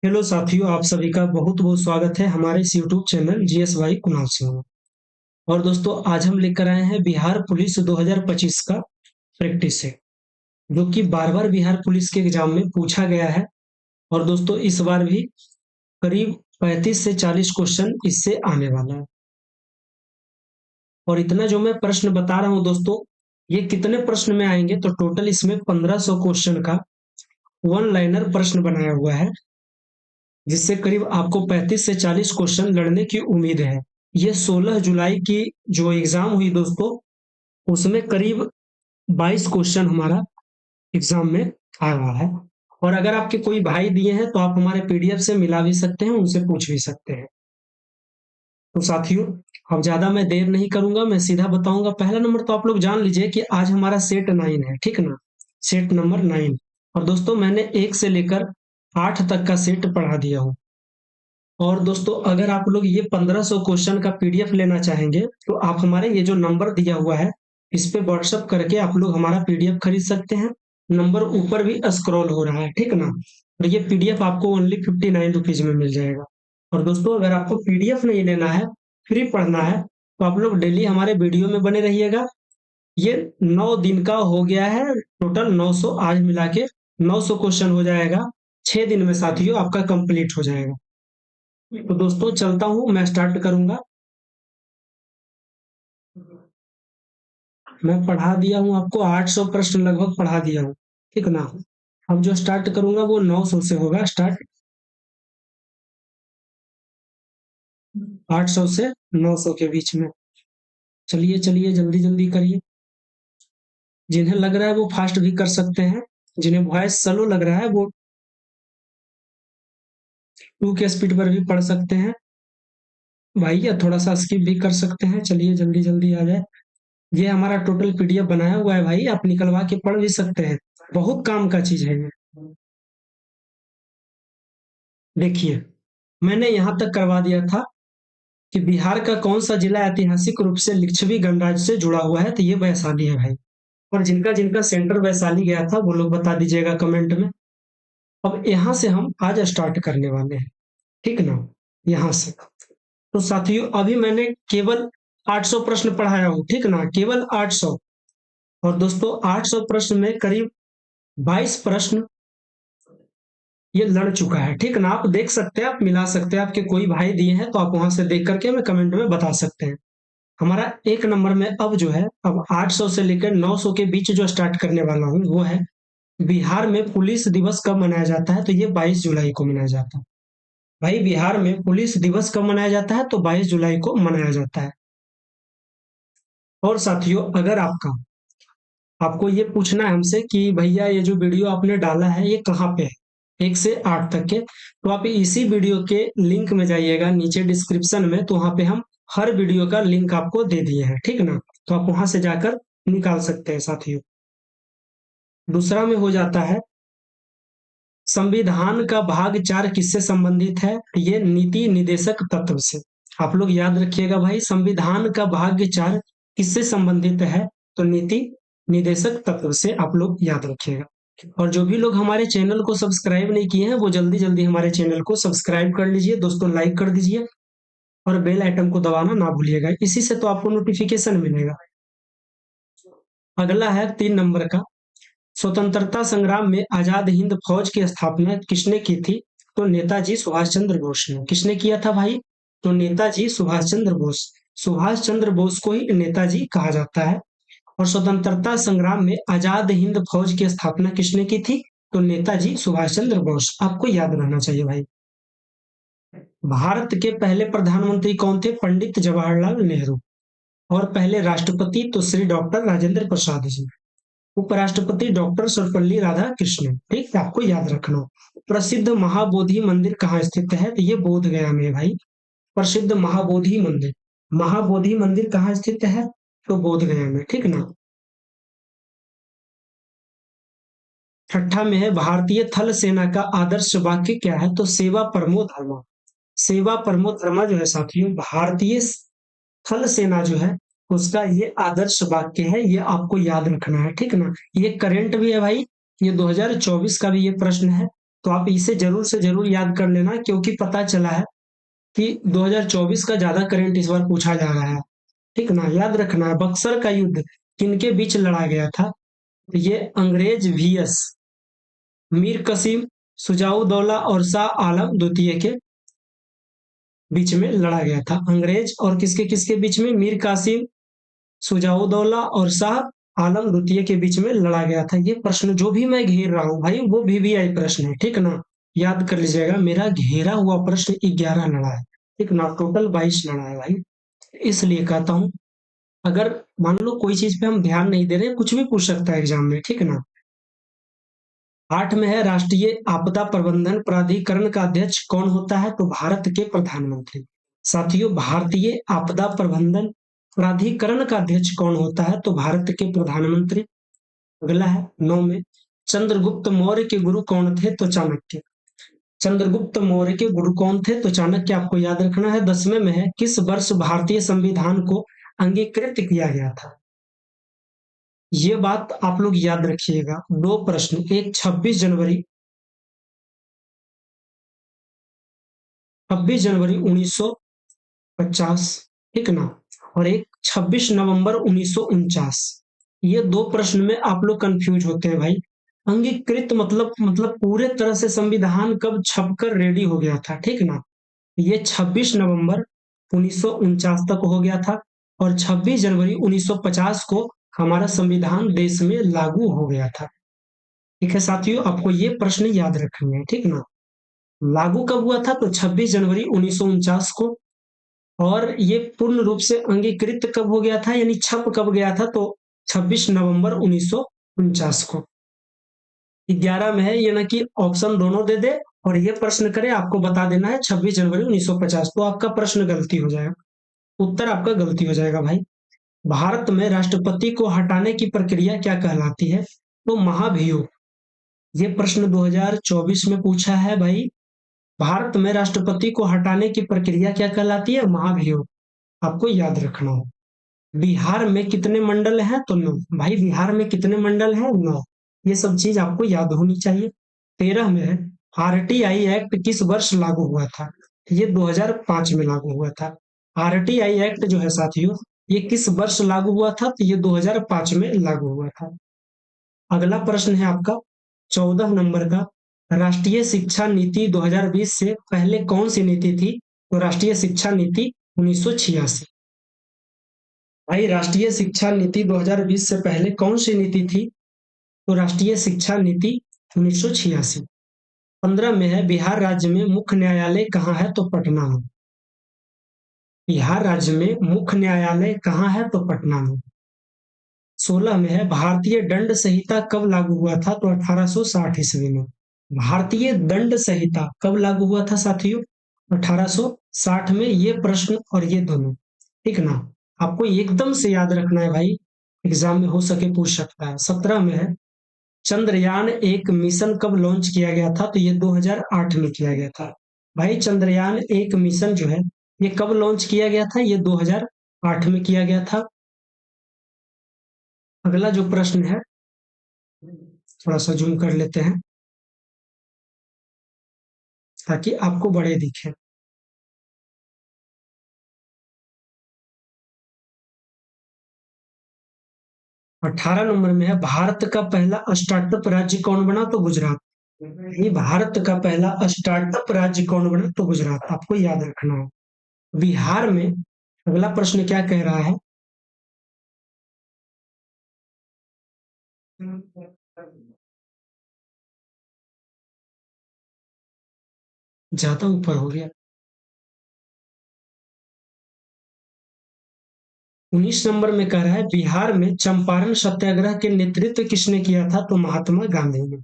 Hello साथियों, आप सभी का बहुत बहुत स्वागत है हमारे इस यूट्यूब चैनल जीएस भाई कुणाल सिंह में। और दोस्तों, आज हम लेकर आए हैं बिहार पुलिस 2025 का प्रैक्टिस सेट, जो कि बार बार बिहार पुलिस के एग्जाम में पूछा गया है। और दोस्तों, इस बार भी करीब 35 से 40 क्वेश्चन इससे आने वाला है। और इतना जो मैं प्रश्न बता रहा हूँ दोस्तों, ये कितने प्रश्न में आएंगे, तो टोटल इसमें 1500 क्वेश्चन का वन लाइनर प्रश्न बनाया हुआ है, जिससे करीब आपको 35 से 40 क्वेश्चन लड़ने की उम्मीद है। ये 16 जुलाई की जो एग्जाम हुई दोस्तों, उसमें करीब 22 क्वेश्चन हमारा एग्जाम में आया हुआ है। और अगर आपके कोई भाई दिए हैं तो आप हमारे पीडीएफ से मिला भी सकते हैं, उनसे पूछ भी सकते हैं। तो साथियों, अब ज्यादा मैं देर नहीं करूंगा, मैं सीधा बताऊंगा। पहला नंबर तो आप लोग जान लीजिए कि आज हमारा सेट 9 है, ठीक ना। Set number 9। और दोस्तों, मैंने 1 से लेकर 8 तक का सेट पढ़ा दिया हूँ। और दोस्तों, अगर आप लोग ये 1500 क्वेश्चन का पीडीएफ लेना चाहेंगे तो आप हमारे ये जो नंबर दिया हुआ है, इस पे व्हाट्सअप करके आप लोग हमारा पीडीएफ खरीद सकते हैं। नंबर ऊपर भी स्क्रॉल हो रहा है, ठीक ना। और ये पीडीएफ आपको ओनली 59 रुपीज में मिल जाएगा। और दोस्तों, अगर आपको पीडीएफ नहीं लेना है, फ्री पढ़ना है, तो आप लोग डेली हमारे वीडियो में बने रहिएगा। ये 9 दिन का हो गया है, टोटल 900 आज मिला के 900 क्वेश्चन हो जाएगा। 6 दिन में साथियों आपका कंप्लीट हो जाएगा। तो दोस्तों, चलता हूं, मैं स्टार्ट करूंगा। मैं पढ़ा दिया हूं आपको 800 प्रश्न लगभग पढ़ा दिया हूं, ठीक ना। अब जो स्टार्ट करूंगा वो 900 से होगा स्टार्ट। 800 से 900 के बीच में। चलिए चलिए, जल्दी जल्दी करिए। जिन्हें लग रहा है वो फास्ट भी कर सकते हैं, जिन्हें वॉइस स्लो लग रहा है वो 2 के स्पीड पर भी पढ़ सकते हैं भाई, या थोड़ा सा स्किप भी कर सकते हैं। चलिए जल्दी जल्दी आ जाए। ये हमारा टोटल पीडीएफ बनाया हुआ है भाई, आप निकलवा के पढ़ भी सकते हैं। बहुत काम का चीज है ये। देखिए, मैंने यहां तक करवा दिया था कि बिहार का कौन सा जिला ऐतिहासिक रूप से लिच्छवी गणराज्य से जुड़ा हुआ है, तो ये वैशाली है भाई। और जिनका जिनका सेंटर वैशाली गया था वो लोग बता दीजिएगा कमेंट में। अब यहाँ से हम आज स्टार्ट करने वाले हैं, ठीक ना। यहाँ से तो साथियों, अभी मैंने केवल 800 प्रश्न पढ़ाया हूँ, ठीक ना, केवल 800। और दोस्तों, 800 प्रश्न में करीब 22 प्रश्न ये लड़ चुका है, ठीक ना। आप देख सकते हैं, आप मिला सकते हैं, आपके कोई भाई दिए हैं तो आप वहां से देख करके हमें कमेंट में बता सकते हैं। हमारा 1 नंबर में अब जो है, अब 800 से लेकर 900 के बीच जो स्टार्ट करने वाला हूँ वो है, बिहार में पुलिस दिवस कब मनाया जाता है, तो ये 22 जुलाई को मनाया जाता है भाई। बिहार में पुलिस दिवस कब मनाया जाता है, तो 22 जुलाई को मनाया जाता है। और साथियों, अगर आपको ये पूछना है हमसे कि भैया ये जो वीडियो आपने डाला है ये कहाँ पे है, 1 से 8 तक के, तो आप इसी वीडियो के लिंक में जाइएगा नीचे डिस्क्रिप्शन में, तो वहां पे हम हर वीडियो का लिंक आपको दे दिए हैं, ठीक ना। तो आप वहां से जाकर निकाल सकते हैं साथियों। दूसरा में हो जाता है, संविधान का भाग 4 किससे संबंधित है, ये नीति निदेशक तत्व से। आप लोग याद रखिएगा भाई, संविधान का भाग 4 किससे संबंधित है, तो नीति निदेशक तत्व से आप लोग याद रखिएगा। और जो भी लोग हमारे चैनल को सब्सक्राइब नहीं किए हैं वो जल्दी जल्दी हमारे चैनल को सब्सक्राइब कर लीजिए दोस्तों, लाइक कर दीजिए और बेल आइटम को दबाना ना भूलिएगा, इसी से तो आपको नोटिफिकेशन मिलेगा। अगला है 3 नंबर का, स्वतंत्रता संग्राम में आजाद हिंद फौज की स्थापना किसने की थी, तो नेताजी सुभाष चंद्र बोस ने। किसने किया था भाई, तो नेताजी सुभाष चंद्र बोस। सुभाष चंद्र बोस को ही नेताजी कहा जाता है। और स्वतंत्रता संग्राम में आजाद हिंद फौज की स्थापना किसने की थी, तो नेताजी सुभाष चंद्र बोस। आपको याद रहना चाहिए भाई। भारत के पहले प्रधानमंत्री कौन थे, पंडित जवाहरलाल नेहरू। और पहले राष्ट्रपति तो श्री डॉक्टर राजेंद्र प्रसाद जी। उपराष्ट्रपति डॉक्टर सर्वपल्ली राधाकृष्णन, ठीक है, आपको याद रखना। प्रसिद्ध महाबोधि मंदिर कहाँ स्थित है, तो ये बोध गया में भाई। प्रसिद्ध महाबोधि मंदिर, महाबोधि मंदिर कहाँ स्थित है, तो बोध गया में, ठीक ना। छठा में है, भारतीय थल सेना का आदर्श वाक्य क्या है, तो सेवा परमो धर्मा। सेवा परमो धर्मा जो है साथियों, भारतीय थल सेना जो है उसका ये आदर्श वाक्य है, ये आपको याद रखना है, ठीक ना। ये करंट भी है भाई, ये 2024 का भी ये प्रश्न है, तो आप इसे जरूर से जरूर याद कर लेना, क्योंकि पता चला है कि 2024 का ज्यादा करंट इस बार पूछा जा रहा है। ठीक ना, याद रखना है। बक्सर का युद्ध किनके बीच लड़ा गया था? तो ये अंग्रेज वीएस मीर कसीम, सुजाउद्दौला और शाह आलम द्वितीय के बीच में लड़ा गया था। अंग्रेज और किसके किसके बीच में? मीर कासिम, सुजाउद्दौला और शाह आलम द्वितीय के बीच में लड़ा गया था। ये प्रश्न जो भी मैं घेर रहा हूं भाई, वो VVI प्रश्न है। ठीक ना, याद कर लीजिएगा, मेरा घेरा हुआ प्रश्न 11 लड़ा है। ठीक ना, टोटल 22 लड़ा है भाई। इसलिए कहता हूं, अगर मान लो कोई चीज पे हम ध्यान नहीं दे रहे, कुछ भी पूछ सकता है एग्जाम में। ठीक ना, 8 में है राष्ट्रीय आपदा प्रबंधन प्राधिकरण का अध्यक्ष कौन होता है? तो भारत के प्रधानमंत्री। साथियों, भारतीय आपदा प्रबंधन प्राधिकरण का अध्यक्ष कौन होता है? तो भारत के प्रधानमंत्री। अगला है 9 में, चंद्रगुप्त मौर्य के गुरु कौन थे? तो चाणक्य। चंद्रगुप्त मौर्य के गुरु कौन थे? तो चाणक्य, आपको याद रखना है। 10वें में है, किस वर्ष भारतीय संविधान को अंगीकृत किया गया था? ये बात आप लोग याद रखिएगा। 2 प्रश्न, एक 26 जनवरी 1950, ठीक ना, और एक 26 नवंबर 1949। ये 2 प्रश्न में आप लोग कंफ्यूज होते हैं भाई। अंगीकृत मतलब पूरे तरह से संविधान कब छपकर रेडी हो गया था? ठीक ना, ये 26 नवंबर 1949 तक हो गया था, और 26 जनवरी 1950 को हमारा संविधान देश में लागू हो गया था। ठीक है साथियों, आपको ये प्रश्न याद रखने हैं। ठीक ना, लागू कब हुआ था? तो 26 जनवरी 1949 को। और ये पूर्ण रूप से अंगीकृत कब हो गया था, यानी छप कब गया था? तो 26 नवंबर 1949 को। 11 में है, ये ना कि ऑप्शन दोनों दे दे और ये प्रश्न करे, आपको बता देना है 26 जनवरी 1950, तो आपका प्रश्न गलती हो जाएगा, उत्तर आपका गलती हो जाएगा भाई। भारत में राष्ट्रपति को हटाने की प्रक्रिया क्या कहलाती है? तो महाभियोग। ये प्रश्न 2024 में पूछा है भाई। भारत में राष्ट्रपति को हटाने की प्रक्रिया क्या कहलाती है? महाभियोग। आपको याद रखना हो। बिहार में कितने मंडल हैं? तो 9। भाई बिहार में कितने मंडल हैं? 9। ये सब चीज आपको याद होनी चाहिए। 13 में है, RTI एक्ट किस वर्ष लागू हुआ था? ये 2005 में लागू हुआ था। RTI एक्ट जो है साथियों, ये किस वर्ष लागू हुआ था? तो ये 2005 में लागू हुआ था। अगला प्रश्न है आपका 14 नंबर का, राष्ट्रीय शिक्षा नीति 2020 से पहले कौन सी नीति थी? तो राष्ट्रीय शिक्षा नीति 1986। भाई राष्ट्रीय शिक्षा नीति 2020 से पहले कौन सी नीति थी? तो राष्ट्रीय शिक्षा नीति 1986। 15 में है, बिहार राज्य में मुख्य न्यायालय कहाँ है? तो पटना में। बिहार राज्य में मुख्य न्यायालय कहाँ है? तो पटना में। 16 में है, भारतीय दंड संहिता कब लागू हुआ था? तो 1860 ईस्वी में। भारतीय दंड संहिता कब लागू हुआ था साथियों? 1860 में। ये प्रश्न और ये दोनों, ठीक ना, आपको एकदम से याद रखना है भाई, एग्जाम में हो सके पूछ सकता है। 17 में है, चंद्रयान 1 मिशन कब लॉन्च किया गया था? तो ये 2008 में किया गया था। भाई चंद्रयान 1 मिशन जो है, ये कब लॉन्च किया गया था? ये 2008 में किया गया था। अगला जो प्रश्न है, थोड़ा सा जूम कर लेते हैं ताकि आपको बड़े दिखे। 18 नंबर में है, भारत का पहला स्टार्टअप राज्य कौन बना? तो गुजरात। ये भारत का पहला स्टार्टअप राज्य कौन बना? तो गुजरात। आपको याद रखना है। बिहार में अगला प्रश्न क्या कह रहा है? ज्यादा ऊपर हो गया। 19 नंबर में कह रहा है, बिहार में चंपारण सत्याग्रह के नेतृत्व किसने किया था? तो महात्मा गांधी ने।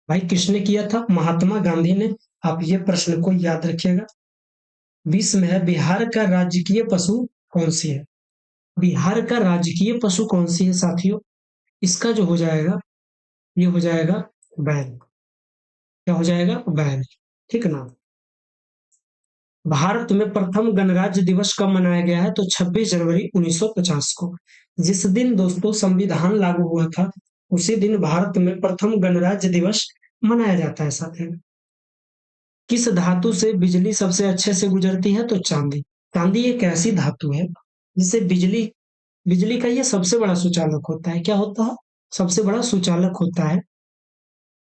भाई किसने किया था? महात्मा गांधी ने। आप ये प्रश्न को याद रखिएगा। 20 में है, बिहार का राजकीय पशु कौन सी है? बिहार का राजकीय पशु कौन सी है साथियों? इसका जो हो जाएगा, ये हो जाएगा बैल। क्या हो जाएगा? बैल। ठीक ना। भारत में प्रथम गणराज्य दिवस कब मनाया गया है? तो 26 जनवरी 1950 को। जिस दिन दोस्तों संविधान लागू हुआ था, उसी दिन भारत में प्रथम गणराज्य दिवस मनाया जाता है साथियों। किस धातु से बिजली सबसे अच्छे से गुजरती है? तो चांदी। चांदी एक ऐसी धातु है जिससे बिजली बिजली का ये सबसे बड़ा सुचालक होता है। क्या होता है? सबसे बड़ा सुचालक होता है।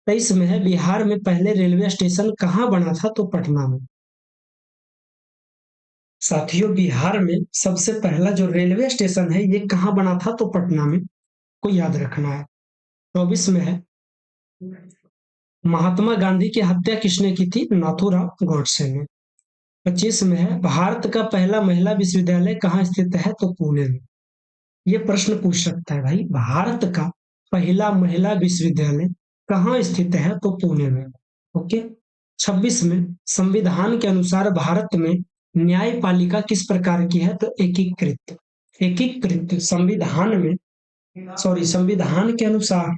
23 में है, बिहार में पहले रेलवे स्टेशन कहाँ बना था? तो पटना में। साथियों, बिहार में सबसे पहला जो रेलवे स्टेशन है ये कहाँ बना था? तो पटना में, को याद रखना है। 24 में है, महात्मा गांधी की हत्या किसने की थी? नाथूराम गॉडसे ने। 25 में है, भारत का पहला महिला विश्वविद्यालय कहाँ स्थित है? तो पुणे में। ये प्रश्न पूछ सकता है भाई, भारत का पहला महिला विश्वविद्यालय कहाँ स्थित है? तो पुणे में। ओके। 26 में, संविधान के अनुसार भारत में न्यायपालिका किस प्रकार की है? तो एकीकृत। एकीकृत संविधान के अनुसार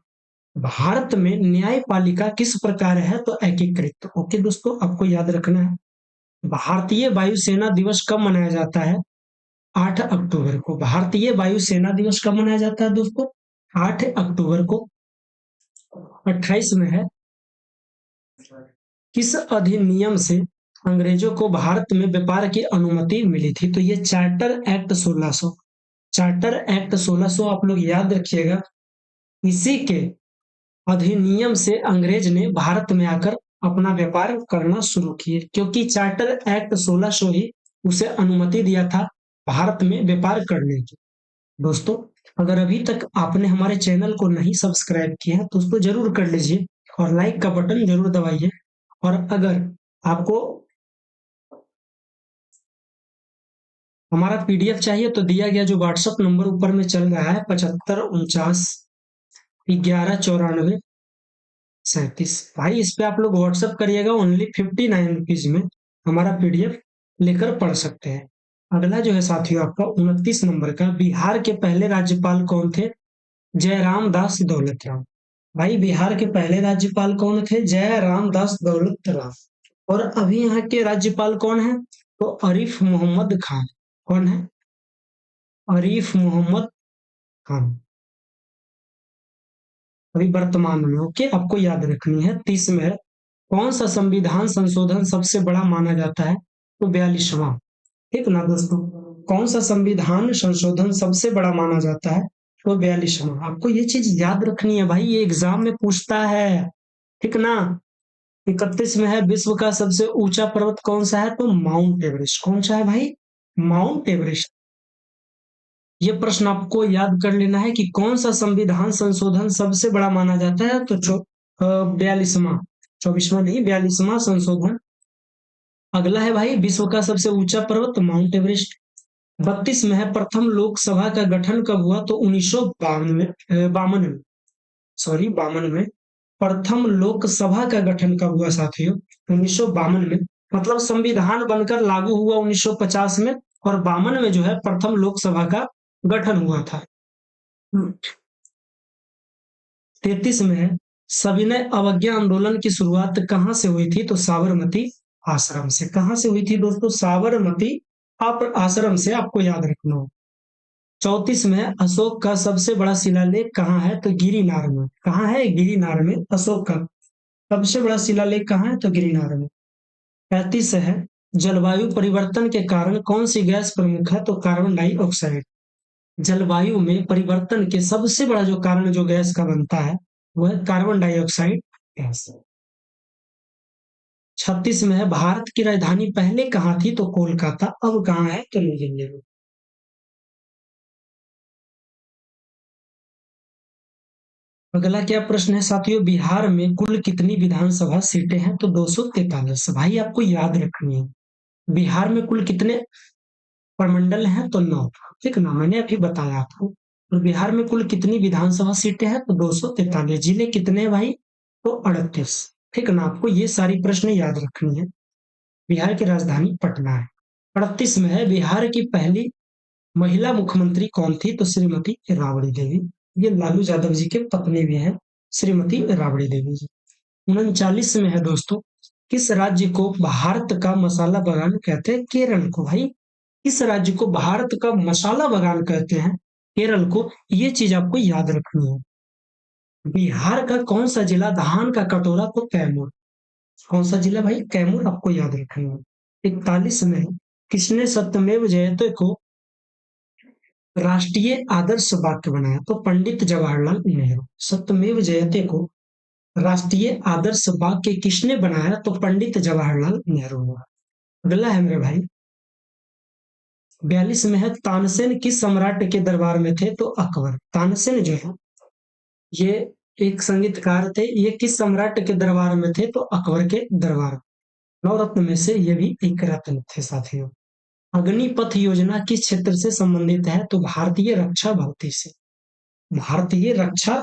भारत में न्यायपालिका किस प्रकार है? तो एकीकृत। ओके दोस्तों, आपको याद रखना है। भारतीय वायुसेना दिवस कब मनाया जाता है? 8 अक्टूबर को। भारतीय वायुसेना दिवस कब मनाया जाता है दोस्तों? 8 अक्टूबर को। 28 में है, किस अधिनियम से अंग्रेजों को भारत में व्यापार की अनुमति मिली थी? तो ये चार्टर एक्ट 1600। चार्टर एक्ट 1600 आप लोग याद रखिएगा। इसी के अधिनियम से अंग्रेज ने भारत में आकर अपना व्यापार करना शुरू किए, क्योंकि चार्टर एक्ट 1600 ही उसे अनुमति दिया था भारत में व्यापार करने की। दोस्तों, अगर अभी तक आपने हमारे चैनल को नहीं सब्सक्राइब किया है तो उसको जरूर कर लीजिए और लाइक का बटन जरूर दबाइए। और अगर आपको हमारा पीडीएफ चाहिए तो दिया गया जो व्हाट्सएप नंबर ऊपर में चल रहा है 7549 1194 37, भाई इस पे आप लोग व्हाट्सएप करिएगा। ओनली 59 रुपीज में हमारा पीडीएफ लेकर पढ़ सकते हैं। अगला जो है साथियों आपका 29 नंबर का, बिहार के पहले राज्यपाल कौन थे? जयराम दास दौलतराम। भाई बिहार के पहले राज्यपाल कौन थे? जयराम दास दौलतराम। और अभी यहाँ के राज्यपाल कौन है? तो आरिफ मोहम्मद खान। कौन है? आरिफ मोहम्मद खान, अभी वर्तमान में। ओके, आपको याद रखनी है। 30 में है, कौन सा संविधान संशोधन सबसे बड़ा माना जाता है? तो 42वां। ठीक ना दोस्तों, कौन सा संविधान संशोधन सबसे बड़ा माना जाता है? तो 42वां। आपको ये चीज याद रखनी है भाई, ये एग्जाम में पूछता है। ठीक ना। 31 में है, विश्व का सबसे ऊंचा पर्वत कौन सा है? तो माउंट एवरेस्ट। कौन सा है भाई? Mount Everest. ये प्रश्न आपको याद कर लेना है कि कौन सा संविधान संशोधन सबसे बड़ा माना जाता है? तो 42वां। 24वां नहीं, 42वां संशोधन। अगला है भाई, विश्व का सबसे ऊंचा पर्वत माउंट एवरेस्ट। 32 में है, प्रथम लोकसभा का गठन कब हुआ? तो 1952 में। सॉरी, 52 में। प्रथम लोकसभा का गठन कब हुआ साथियों? 1952 में। मतलब संविधान बनकर लागू हुआ 1950 में, और 52 में जो है प्रथम लोकसभा का गठन हुआ था। 33 में है, सविनय अवज्ञा आंदोलन की शुरुआत कहाँ से हुई थी? तो साबरमती आश्रम से। कहाँ से हुई थी दोस्तों? साबरमती आश्रम से, आपको याद रखना हो। 34 में है, अशोक का सबसे बड़ा शिलालेख कहाँ है? तो गिरिनार में। कहाँ है? गिरिनार में। अशोक का सबसे बड़ा शिलालेख कहाँ है? तो गिरिनार में। 35 है, जलवायु परिवर्तन के कारण कौन सी गैस प्रमुख है? तो कार्बन डाइऑक्साइड। जलवायु में परिवर्तन के सबसे बड़ा जो कारण जो गैस का बनता है वो है कार्बन डाइऑक्साइड गैस। 36 में है, भारत की राजधानी पहले कहाँ थी? तो कोलकाता। अब कहाँ है? तो नई दिल्ली में। अगला क्या प्रश्न है साथियों, बिहार में कुल कितनी विधानसभा सीटें हैं? तो 243। भाई आपको याद रखनी है, बिहार में कुल कितने प्रमंडल हैं? तो 9। ठीक ना, मैंने अभी बताया आपको। और बिहार में कुल कितनी विधानसभा सीटें हैं? तो 243। जिले कितने हैं भाई? तो 38। ठीक ना, आपको ये सारी प्रश्न याद रखनी है। बिहार की राजधानी पटना है। 38 में है, बिहार की पहली महिला मुख्यमंत्री कौन थी? तो श्रीमती राबड़ी देवी। ये लालू यादव जी के पत्नी भी हैं, श्रीमती राबड़ी देवी जी। 39 में है दोस्तों, किस राज्य को भारत का मसाला बागान कहते हैं? केरल को। भाई इस राज्य को भारत का मसाला बागान कहते हैं, केरल को। ये चीज आपको याद रखनी है। बिहार का कौन सा जिला धान का कटोरा? तो कैमूर। कौन सा जिला भाई? कैमूर, आपको याद रखना है। 41 में किसने सत्यमेव जयते को राष्ट्रीय आदर्श वाक्य बनाया? तो पंडित जवाहरलाल नेहरू। सत्यमेव जयते को राष्ट्रीय आदर्श वाक्य किसने बनाया? तो पंडित जवाहरलाल नेहरू ने। अगला है मेरे भाई 42 में है, तानसेन किस सम्राट के दरबार में थे? तो अकबर। तानसेन जो है ये एक संगीतकार थे, ये किस सम्राट के दरबार में थे? तो अकबर के दरबार। नवरत्न में से ये भी एक रत्न थे साथियों। अग्निपथ योजना किस क्षेत्र से संबंधित है? तो भारतीय रक्षा भर्ती से। भारतीय रक्षा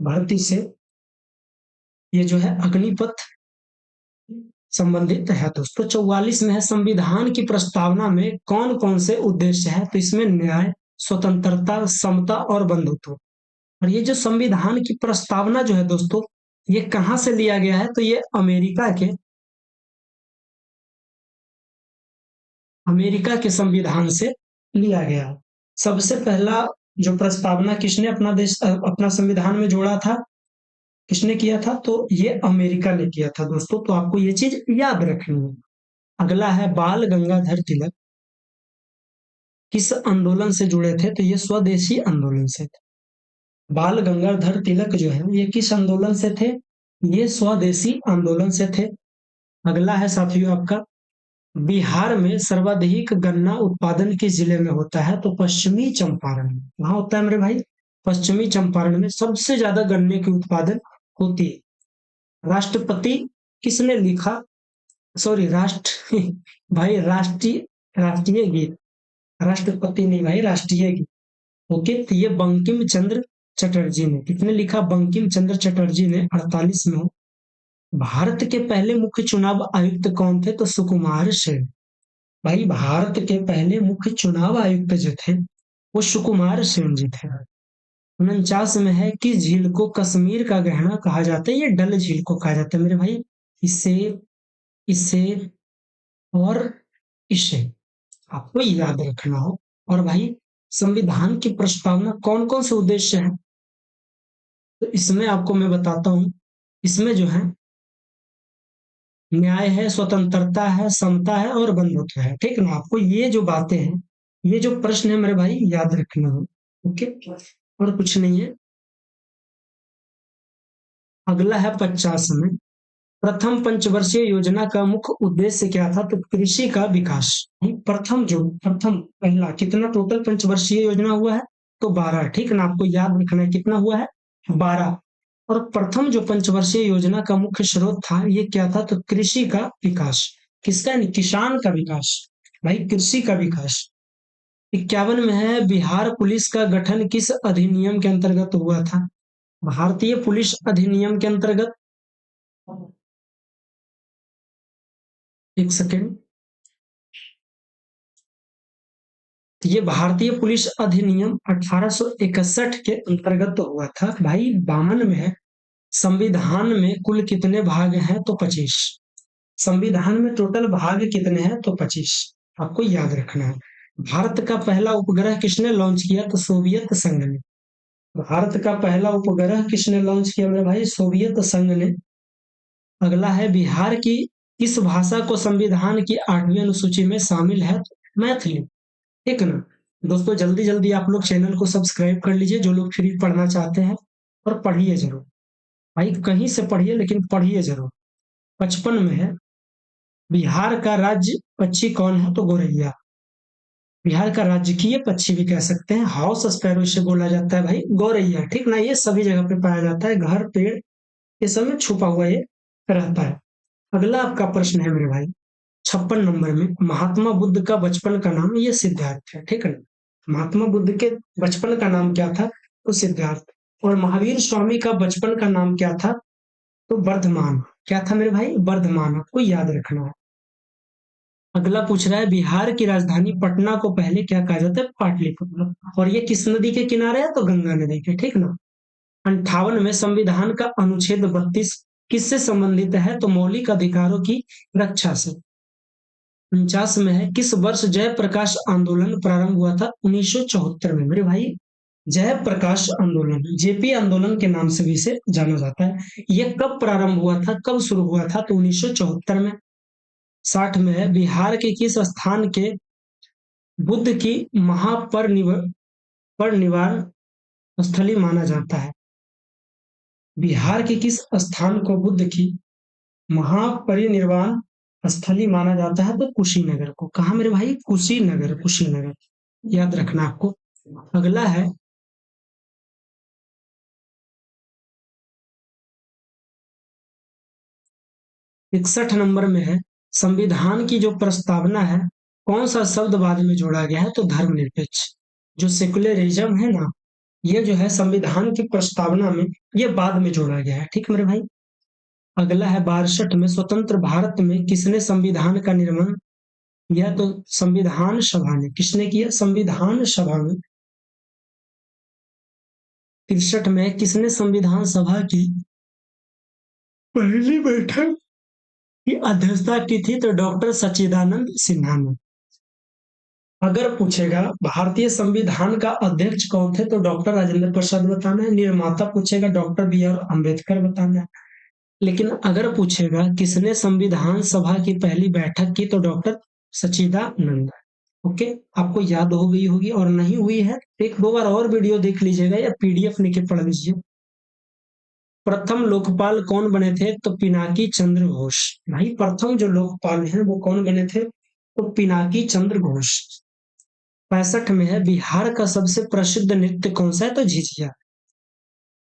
भर्ती से ये जो है अग्निपथ संबंधित है दोस्तों। 44 में है, संविधान की प्रस्तावना में कौन कौन से उद्देश्य है? तो इसमें न्याय, स्वतंत्रता, समता और बंधुत्व। और ये जो संविधान की प्रस्तावना जो है दोस्तों, ये कहां से लिया गया है? तो ये अमेरिका के संविधान से लिया गया है। सबसे पहला जो प्रस्तावना किसने अपना संविधान में जोड़ा था, किसने किया था? तो ये अमेरिका ने किया था दोस्तों। तो आपको ये चीज याद रखनी है। अगला है, बाल गंगाधर तिलक किस आंदोलन से जुड़े थे? तो ये स्वदेशी आंदोलन से थे। बाल गंगाधर तिलक जो है ये किस आंदोलन से थे? ये स्वदेशी आंदोलन से थे। अगला है साथियों आपका, बिहार में सर्वाधिक गन्ना उत्पादन किस जिले में होता है? तो पश्चिमी चंपारण में। वहां होता है मेरे भाई पश्चिमी चंपारण में सबसे ज्यादा गन्ने की उत्पादन होती है। राष्ट्रपति किसने लिखा, सॉरी राष्ट्र भाई राष्ट्रीय राष्ट्रीय गीत, राष्ट्रपति नहीं भाई, राष्ट्रीय गीत। ओके, तो ये बंकिम चंद्र चटर्जी ने। किसने लिखा? बंकिम चंद्र चटर्जी ने 48 में। भारत के पहले मुख्य चुनाव आयुक्त कौन थे? तो सुकुमार सेन। भाई भारत के पहले मुख्य चुनाव आयुक्त जो थे वो सुकुमार सेन जी थे। 49 में है, किस झील को कश्मीर का गहना कहा जाता है? ये डल झील को कहा जाता है मेरे भाई। इसे इसे और इसे आपको याद रखना हो। और भाई संविधान की प्रस्तावना कौन कौन से उद्देश्य है? तो इसमें आपको मैं बताता हूं। इसमें जो है न्याय है, स्वतंत्रता है, समता है और बंधुत्व है। ठीक है ना? आपको ये जो बातें हैं, ये जो प्रश्न है मेरे भाई याद रखना हो। ओके, और कुछ नहीं है। अगला है 50 में, प्रथम पंचवर्षीय योजना का मुख्य उद्देश्य क्या था? तो कृषि का विकास। प्रथम पहला कितना टोटल पंचवर्षीय योजना हुआ है? तो 12। ठीक है ना? आपको याद रखना है कितना हुआ है? 12। और प्रथम जो पंचवर्षीय योजना का मुख्य स्रोत था ये क्या था? तो कृषि का विकास। किसका? नहीं, किसान का विकास भाई, कृषि का विकास। 51 में है, बिहार पुलिस का गठन किस अधिनियम के अंतर्गत हुआ था? भारतीय पुलिस अधिनियम के अंतर्गत। एक सेकेंड, ये भारतीय पुलिस अधिनियम 1861 के अंतर्गत हुआ था भाई। 52 में है, संविधान में कुल कितने भाग हैं? तो 25। संविधान में टोटल भाग कितने हैं? तो 25। आपको याद रखना है। भारत का पहला उपग्रह किसने लॉन्च किया? तो सोवियत संघ ने। भारत का पहला उपग्रह किसने लॉन्च किया मेरे भाई? सोवियत संघ ने। अगला है, बिहार की किस भाषा को संविधान की 8वीं अनुसूची में शामिल है? मैथिली। ठीक है ना दोस्तों? जल्दी जल्दी आप लोग चैनल को सब्सक्राइब कर लीजिए, जो लोग फ्री पढ़ना चाहते हैं, और पढ़िए जरूर भाई, कहीं से पढ़िए लेकिन पढ़िए जरूर। 55 में है, बिहार का राज्य पक्षी कौन है? तो गोरैया। बिहार का राजकीय पक्षी भी कह सकते हैं, हाउस स्पैरो इसे बोला जाता है भाई, गौरैया। ठीक ना? ये सभी जगह पे पाया जाता है, घर पेड़ ये सब में छुपा हुआ ये रहता है। अगला आपका प्रश्न है मेरे भाई 56 नंबर में, महात्मा बुद्ध का बचपन का नाम? ये सिद्धार्थ है। ठीक है? महात्मा बुद्ध के बचपन का नाम क्या था? तो सिद्धार्थ। और महावीर स्वामी का बचपन का नाम क्या था? तो वर्धमान। क्या था मेरे भाई? वर्धमान। आपको याद रखना है। अगला पूछ रहा है, बिहार की राजधानी पटना को पहले क्या कहा जाता है? पाटलिपुत्र। और ये किस नदी के किनारे है? तो गंगा नदी के। ठीक ना? 58 में, संविधान का अनुच्छेद 32 किससे संबंधित है? तो मौलिक अधिकारों की रक्षा से। 49 में है, किस वर्ष जयप्रकाश आंदोलन प्रारंभ हुआ था? 1974 में मेरे भाई। जयप्रकाश आंदोलन, जेपी आंदोलन के नाम से भी इसे जाना जाता है। यह कब प्रारंभ हुआ था, कब शुरू हुआ था? तो 1974 में। 60 में है, बिहार के किस स्थान के बुद्ध की महापरिनिर्वाण स्थली माना जाता है? बिहार के किस स्थान को बुद्ध की महापरिनिर्वाण स्थली माना जाता है? तो कुशीनगर को। कहा मेरे भाई? कुशीनगर, कुशीनगर याद रखना आपको। अगला है 61 नंबर में है, संविधान की जो प्रस्तावना है, कौन सा शब्द बाद में जोड़ा गया है? तो धर्मनिरपेक्ष। जो सेकुलरिज्म है ना, ये जो है संविधान की प्रस्तावना में ये बाद में जोड़ा गया है। ठीक मेरे भाई। अगला है 62 में, स्वतंत्र भारत में किसने संविधान का निर्माण किया? तो संविधान सभा ने। किसने किया? संविधान सभा में। 63 में, किसने संविधान सभा की पहली बैठक की अध्यक्षता की थी? तो डॉक्टर सच्चिदानंद सिन्हा ने। अगर पूछेगा भारतीय संविधान का अध्यक्ष कौन थे? तो डॉक्टर राजेंद्र प्रसाद बताना है। निर्माता पूछेगा डॉक्टर बी.आर. अम्बेडकर बताना है। लेकिन अगर पूछेगा किसने संविधान सभा की पहली बैठक की? तो डॉक्टर सच्चिदानंद। ओके, आपको याद हो गई होगी, और नहीं हुई है एक दो बार और वीडियो देख लीजिएगा या पीडीएफ लेके पढ़ लीजिए। प्रथम लोकपाल कौन बने थे? तो पिनाकी चंद्र घोष। भाई प्रथम जो लोकपाल हैं वो कौन बने थे? तो पिनाकी चंद्र घोष। 65 में है, बिहार का सबसे प्रसिद्ध नृत्य कौन सा है? तो झिझिया।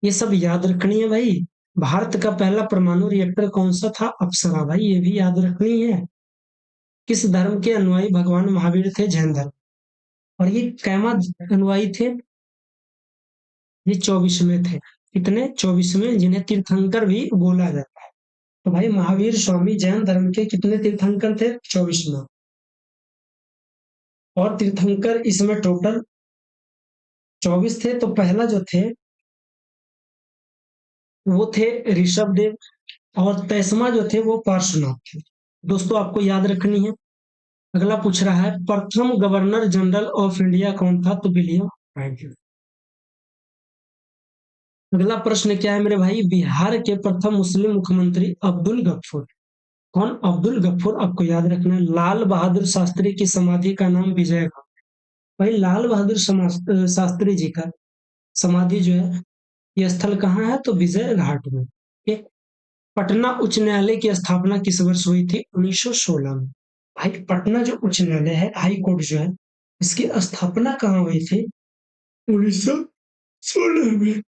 ये सब याद रखनी है भाई। भारत का पहला परमाणु रिएक्टर कौन सा था? अप्सरा। भाई ये भी याद रखनी है। किस धर्म के अनुयायी भगवान महावीर थे? जैन धर्म। और ये कैमा अनुयायी थे? ये 24वें थे। कितने? 24वें, जिन्हें तीर्थंकर भी बोला जाता है। तो भाई महावीर स्वामी जैन धर्म के कितने तीर्थंकर थे? 24वें। और तीर्थंकर इसमें टोटल 24 थे। तो पहला जो थे वो थे ऋषभ देव, और 23वां जो थे वो पार्श्वनाथ थे। दोस्तों आपको याद रखनी है। अगला पूछ रहा है, प्रथम गवर्नर जनरल ऑफ इंडिया कौन था? तो विलियम ब्राइट। अगला प्रश्न क्या है मेरे भाई? बिहार के प्रथम मुस्लिम मुख्यमंत्री अब्दुल गफूर। कौन? अब्दुल गफूर। आपको याद रखना है। लाल बहादुर शास्त्री की समाधि का नाम विजय घाट। भाई लाल बहादुर शास्त्री जी का समाधि जो है ये स्थल कहाँ है? तो विजय घाट में। ठीक। पटना उच्च न्यायालय की स्थापना किस वर्ष हुई थी? 1916 में। भाई पटना जो उच्च न्यायालय है, हाई कोर्ट जो है, इसकी स्थापना कहाँ हुई थी? 1916 में।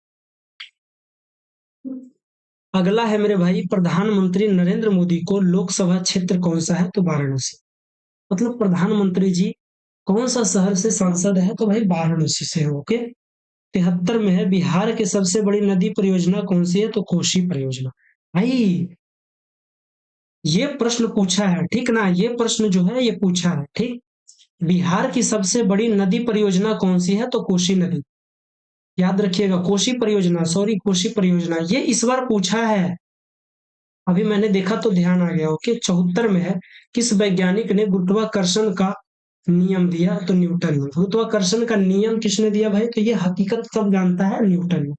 अगला है मेरे भाई, प्रधानमंत्री नरेंद्र मोदी को लोकसभा क्षेत्र कौन सा है? तो वाराणसी। मतलब प्रधानमंत्री जी कौन सा शहर से सांसद है? तो भाई वाराणसी से। ओके। 73 में है, बिहार की सबसे बड़ी नदी परियोजना कौन सी है? तो कोसी परियोजना। भाई ये प्रश्न पूछा है, ठीक ना? ये प्रश्न जो है ये पूछा है, ठीक। बिहार की सबसे बड़ी नदी परियोजना कौन सी है? तो कोसी नदी। याद रखिएगा, कोसी परियोजना, सॉरी कोसी परियोजना, ये इस बार पूछा है। अभी मैंने देखा तो ध्यान आ गया। ओके। 74 में है, किस वैज्ञानिक ने गुरुत्वाकर्षण का नियम दिया? तो न्यूटन ने। गुरुत्वाकर्षण का नियम किसने दिया भाई? तो ये हकीकत सब जानता है, न्यूटन ने।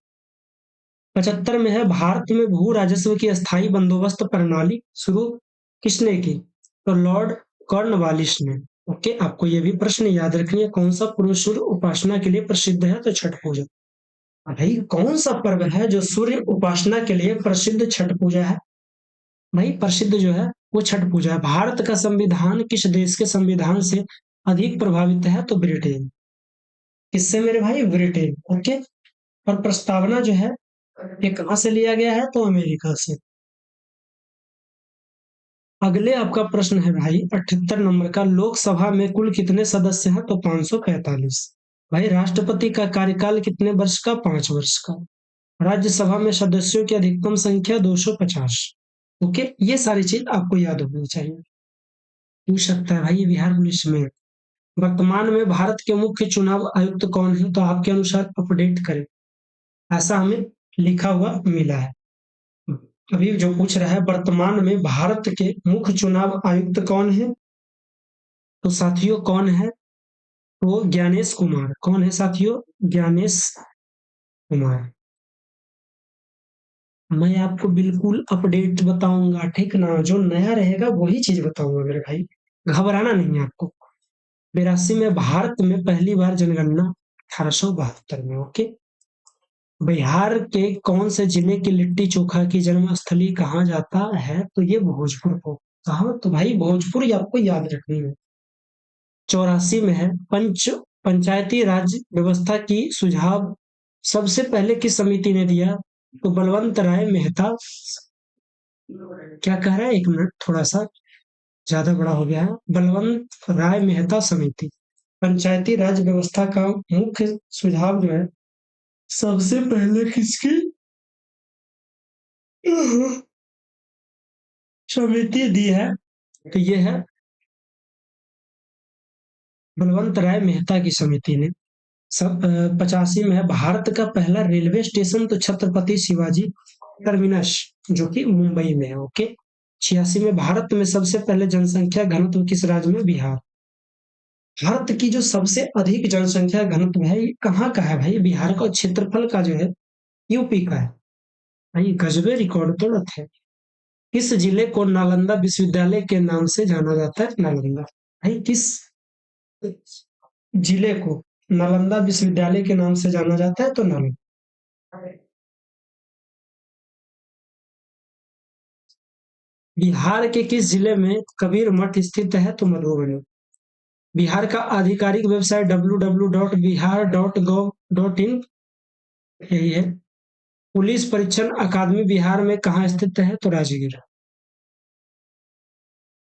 75 में है, भारत में भू राजस्व की अस्थायी बंदोबस्त प्रणाली शुरू किसने की? तो लॉर्ड कॉर्नवालिस ने। ओके, आपको ये भी प्रश्न याद रखनी है। कौन सा पर्व सूर्य उपासना के लिए प्रसिद्ध है? तो छठ पूजा। भाई कौन सा पर्व है जो सूर्य उपासना के लिए प्रसिद्ध? छठ पूजा है। भाई प्रसिद्ध जो है वो छठ पूजा है। भारत का संविधान किस देश के संविधान से अधिक प्रभावित है? तो ब्रिटेन। किससे मेरे भाई? ब्रिटेन। ओके। और प्रस्तावना जो है ये कहां से लिया गया है? तो अमेरिका से। अगले आपका प्रश्न है भाई 78 नंबर का, लोकसभा में कुल कितने सदस्य हैं? तो 545। भाई राष्ट्रपति का कार्यकाल कितने वर्ष का? 5 वर्ष का। राज्यसभा में सदस्यों की अधिकतम संख्या 250। ओके, ये सारी चीज आपको याद होनी चाहिए। पूछ सकता है भाई बिहार पुलिस में वर्तमान में भारत के मुख्य चुनाव आयुक्त कौन है? तो आपके अनुसार अपडेट करें, ऐसा हमें लिखा हुआ मिला है। अभी जो पूछ रहा है वर्तमान में भारत के मुख्य चुनाव आयुक्त कौन है? तो साथियों कौन है? वो ज्ञानेश कुमार। कौन है साथियों? ज्ञानेश कुमार। मैं आपको बिल्कुल अपडेट बताऊंगा, ठीक ना? जो नया रहेगा वही चीज बताऊंगा मेरे भाई, घबराना नहीं है आपको। 82 में भारत में पहली बार जनगणना 1872 में। ओके। बिहार के कौन से जिले की लिट्टी चोखा की जन्मस्थली कहा जाता है? तो ये भोजपुर को कहा, तो भाई भोजपुर ये आपको याद रखनी है। 84 में है पंचायती राज व्यवस्था की सुझाव सबसे पहले किस समिति ने दिया? तो बलवंत राय मेहता। क्या कह रहा है, एक मिनट, थोड़ा सा ज्यादा बड़ा हो गया है। बलवंत राय मेहता समिति। पंचायती राज व्यवस्था का मुख्य सुझाव जो है सबसे पहले किसकी समिति दी है? तो ये है बलवंत राय मेहता की समिति ने। सब 85 में है भारत का पहला रेलवे स्टेशन तो छत्रपति शिवाजी टर्मिनस जो कि मुंबई में है। ओके। 86 में भारत में सबसे पहले जनसंख्या घनत्व किस राज्य में? बिहार। भारत की जो सबसे अधिक जनसंख्या घनत्व है ये कहाँ का है भाई? बिहार का। क्षेत्रफल का जो है यूपी का है भाई। गजबे रिकॉर्ड तोड़त है। किस जिले को नालंदा विश्वविद्यालय के नाम से जाना जाता है? नालंदा। भाई किस जिले को नालंदा विश्वविद्यालय के नाम से जाना जाता है? तो नालंदा। बिहार के किस जिले में कबीर मठ स्थित है? तो मधुबनी। बिहार का आधिकारिक वेबसाइट www.bihar.gov.in यही है। पुलिस परीक्षण अकादमी बिहार में कहाँ स्थित है? तो राजगीर।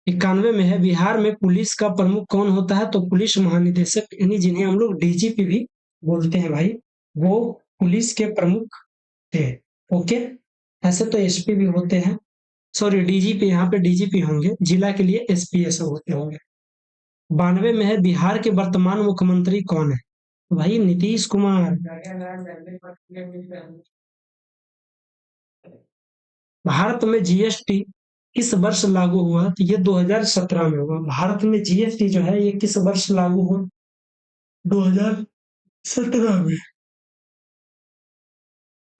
91 में है बिहार में पुलिस का प्रमुख कौन होता है? तो पुलिस महानिदेशक, यानी जिन्हें हम लोग डीजीपी भी बोलते हैं भाई, वो पुलिस के प्रमुख थे। ओके। ऐसे तो एसपी भी होते हैं, सॉरी डीजीपी, यहाँ पे डीजीपी होंगे, जिला के लिए एसपी ऐसे होते होंगे। 92 में है बिहार के वर्तमान मुख्यमंत्री कौन है? तो भाई नीतीश कुमार। भारत में जीएसटी किस वर्ष लागू हुआ? तो ये 2017 में हुआ। भारत में जीएसटी जो है ये किस वर्ष लागू हुआ? 2017 में।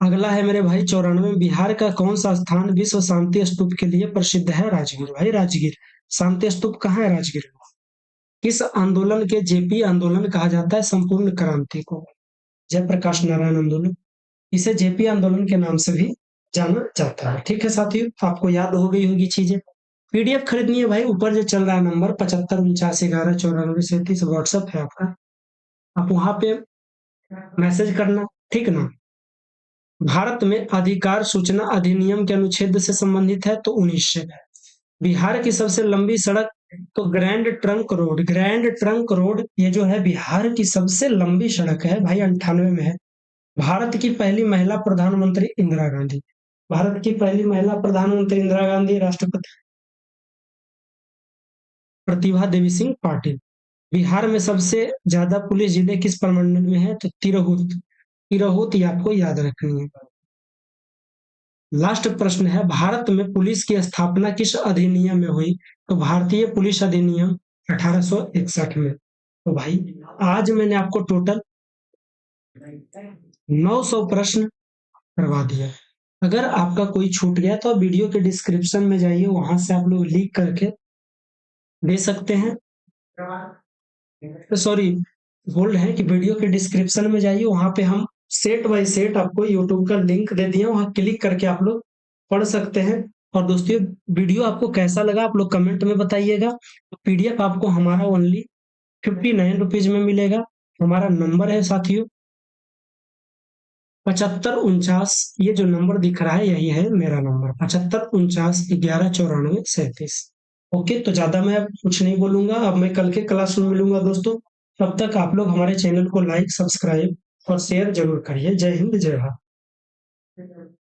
अगला है मेरे भाई 94 में, बिहार का कौन सा स्थान विश्व शांति स्तूप के लिए प्रसिद्ध है? राजगीर। भाई राजगीर शांति स्तूप कहाँ है? राजगीर में। किस आंदोलन के जेपी आंदोलन कहा जाता है? संपूर्ण क्रांति को। जयप्रकाश नारायण आंदोलन। इसे जेपी आंदोलन के नाम से भी जाना जाता है। ठीक है साथियों, आपको याद हो गई होगी चीजें। पीडीएफ खरीदनी है भाई, ऊपर जो चल रहा है नंबर 75 49 11 94 37 व्हाट्सएप है आपका, आप वहां पे मैसेज करना, ठीक ना? भारत में अधिकार सूचना अधिनियम के अनुच्छेद से संबंधित है? तो 19 से। बिहार की सबसे लंबी सड़क? तो grand trunk road. Grand trunk road ये जो है बिहार की सबसे लंबी सड़क है भाई, 98 में है। भारत की पहली महिला प्रधानमंत्री इंदिरा गांधी। भारत की पहली महिला प्रधानमंत्री इंदिरा गांधी। राष्ट्रपति प्रतिभा देवी सिंह पाटिल। बिहार में सबसे ज्यादा पुलिस जिले किस प्रमंडल में है? तो तिरहुत। तिरहुत ये आपको याद रखनी है। लास्ट प्रश्न है, भारत में पुलिस की स्थापना किस अधिनियम में हुई? तो भारतीय पुलिस अधिनियम 1861 में। तो भाई आज मैंने आपको टोटल 900 प्रश्न करवा दिया। अगर आपका कोई छूट गया तो आप वीडियो के डिस्क्रिप्शन में जाइए, वहां से आप लोग लिख करके दे सकते हैं। तो सॉरी, बोल रहे हैं कि वीडियो के डिस्क्रिप्शन में जाइए, वहां पे हम सेट बाय सेट आपको यूट्यूब का लिंक दे दिया, वहां क्लिक करके आप लोग पढ़ सकते हैं। और दोस्तों वीडियो आपको कैसा लगा आप लोग कमेंट में बताइएगा। पीडीएफ आपको हमारा ओनली 59 रुपीज में मिलेगा। हमारा नंबर है साथियों 7549, ये जो नंबर दिख रहा है यही है मेरा नंबर, 7549 1194 37। ओके, तो ज्यादा मैं अब कुछ नहीं बोलूंगा, अब मैं कल के क्लास में मिलूंगा दोस्तों। तब तक आप लोग हमारे चैनल को लाइक, सब्सक्राइब और शेयर जरूर करिए। जय हिंद, जय भारत।